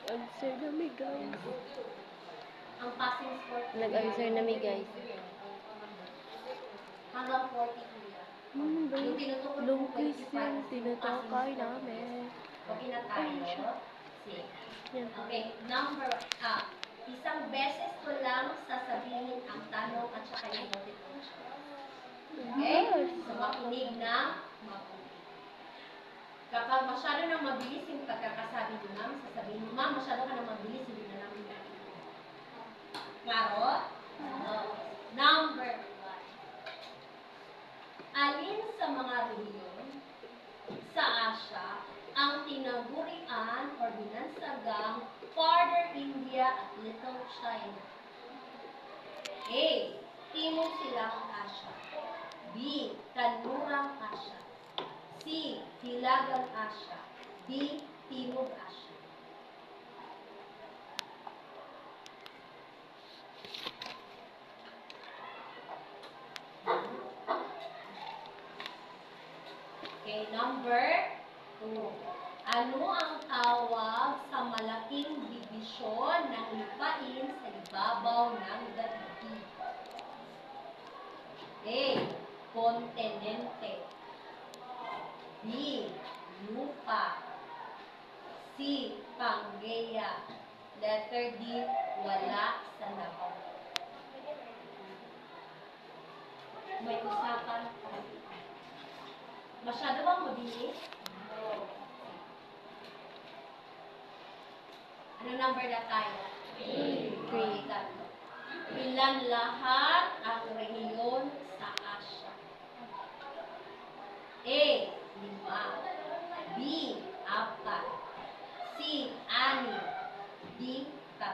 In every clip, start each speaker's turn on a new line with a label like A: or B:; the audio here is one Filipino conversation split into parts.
A: Nag-answer na mi, guys.
B: Ang passing score po
A: Nag-answer na mi, guys.
B: hanggang 42 yan. Yung tinutukoy po
A: Lungkis
B: 25
A: yung
B: is
A: tinutukay
B: passing score.
A: namin.
B: Okay na
A: Ay, siya.
B: tayo. Sige.
A: Yan.
B: Okay, isang beses ko lang sasabihin ang tanong at saka yung multiple choice. Okay?
A: Yes.
B: So, makinig na mabuti. Kapag masyado nang mabilis yung pagkakasabi mo, ma'am, sasabihin mo, ma'am, masyado ka nang mabilis, hindi na namin nakikinig. Klaro? Number 1. Alin sa mga rehiyon sa Asia ang tinagurian or binansagang Farther India at Little China? A. Timog Silangang Asya. B. Kanlurang Asya. C. Hilagang Asya. D. Timog Asya. Okay, number 2. Ano ang tawag sa malaking dibisyon ng lupain sa ibabaw ng daigdig? A. Kontinente. B. Lupa. C. Pangea. Letter D. Wala sa labaw. May usapan pa. Masyado bang mabilis? Ano number na tayo? 3. Ilan lahat ang rehiyon sa Asya? A. 5. B. 4. C. 6. D. 3.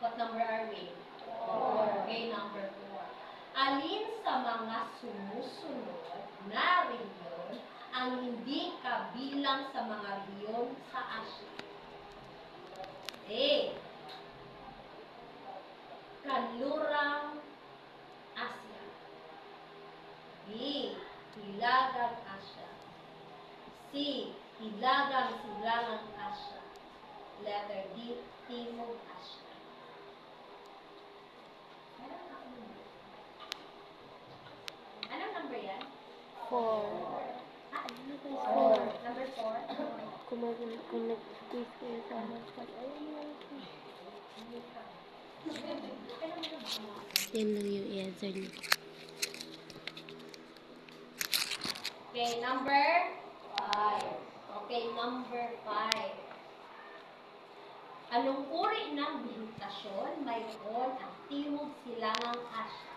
B: What number are we? 4. Okay, number 4. Alin sa mga sumusunod na rehiyon ang hindi kabilang sa mga rehiyon sa Asia? A. Kanlurang Asya. B. Hilagang Asya. C. Hilagang Silangang Asya. Letter D. Timog Asya. Anong number yan?
A: 4.
B: Ano ba
A: 4.
B: Number 4?
A: Kung nag-quiz kayo sa harapan, ayun. Yan lang yung i-answer niyo.
B: Okay, number 5. Okay, number 5. Anong uri ng vegetasyon mayroon ang Timog Silangang Asya?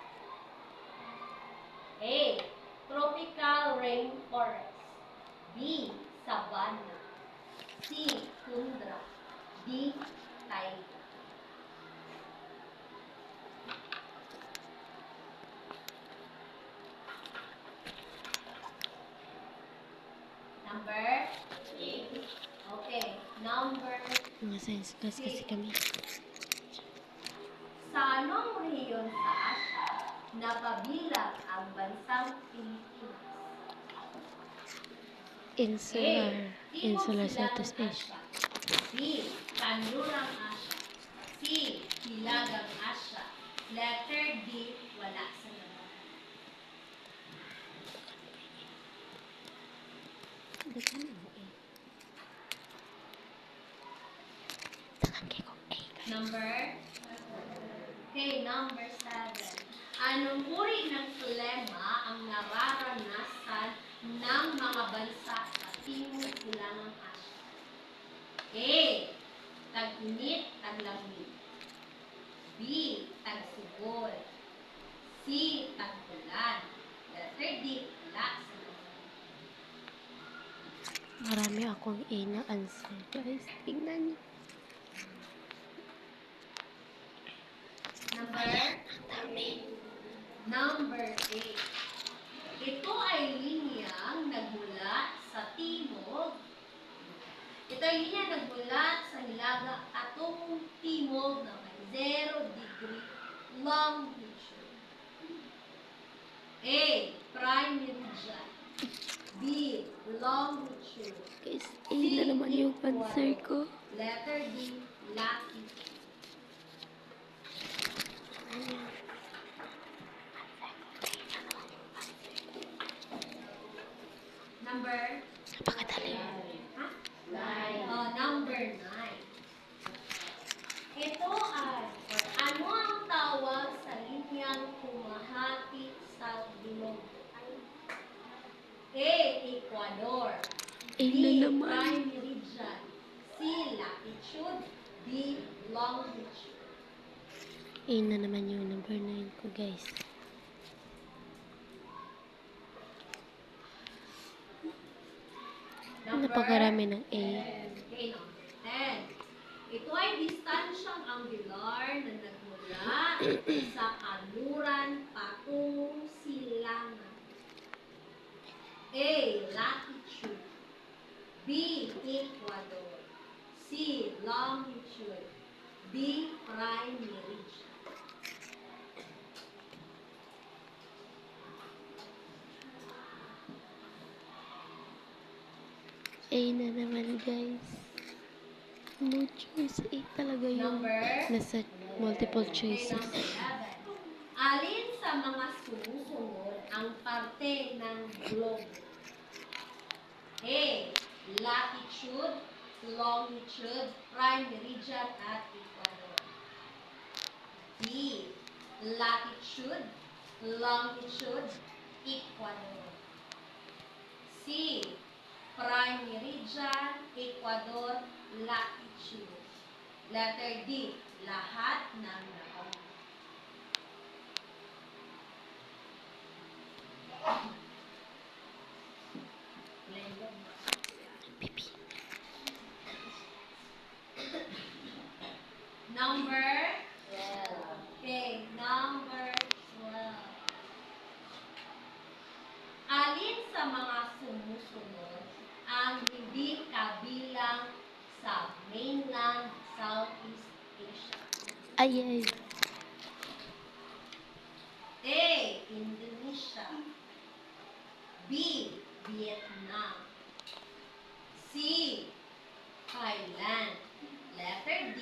B: A. Tropical rainforest. B. Savanna. C. Tundra. D. Taiga. Number 8. Okay, number
A: Mga science class kasi kami.
B: Sa anong rehiyon sa Asia napabilang ang bansang Pilipinas?
A: Insular.
B: A.
A: Insular
B: Timog
A: Southeast
B: Silangang
A: Asia.
B: Asya. B. Kanlurang Asya. C. Hilagang Asya. Letter D. Wala sa labaw. Number 7. Anong uri ng klema ang nararanasan ng mga bansa sa Timog Silangang Asya? A. Tag-init, tag-lamig. B. Tag-sibol. C. Tag-ulan. Letter D. Wala sa labaw.
A: Marami akong A na answer. Guys, tingnan niyo.
B: Number 8. Ito ay linyang nagmula sa timog. Ito ay linya nagmulat sa hilaga atong timog na may 0 degree longitude. A. Prime meridian. B. Longitude.
A: Guys, A na naman yung answer ko.
B: Letter D. Latitude. Number?
A: Napakadali.
B: Ha? Number 9. Ito ay, ano ang tawag sa linyang humahati sa bilog? A. Ecuador.
A: A
B: B.
A: na naman.
B: Prime meridian. C. Latitude. D. Longitude.
A: A na naman yung number 9 ko, guys. Napakarami ng A.
B: Okay, number 10. Ito ay distansyang angular na nagmula sa kanluran patungong silangan. A. Latitude. B. Ecuador. C. Longitude. D. Prime meridian.
A: A na naman, guys. No choice. A talaga yung
B: Number?
A: nasa multiple
B: Okay,
A: choices.
B: number 11. Alin sa mga sumusunod ang parte ng globe? A. Latitude, longitude, prime meridian, at ecuador. B. Latitude, longitude, ecuador. C. Prime meridian, ecuador, latitude. Letter D. Lahat ng nabanggit.
A: Pipi.
B: Number 12. Okay, number 12. Alin sa mga sumusunod ang hindi kabilang sa mainland Southeast Asia?
A: Ay, ay.
B: A. Indonesia. B. Vietnam. C. Thailand. Letter D.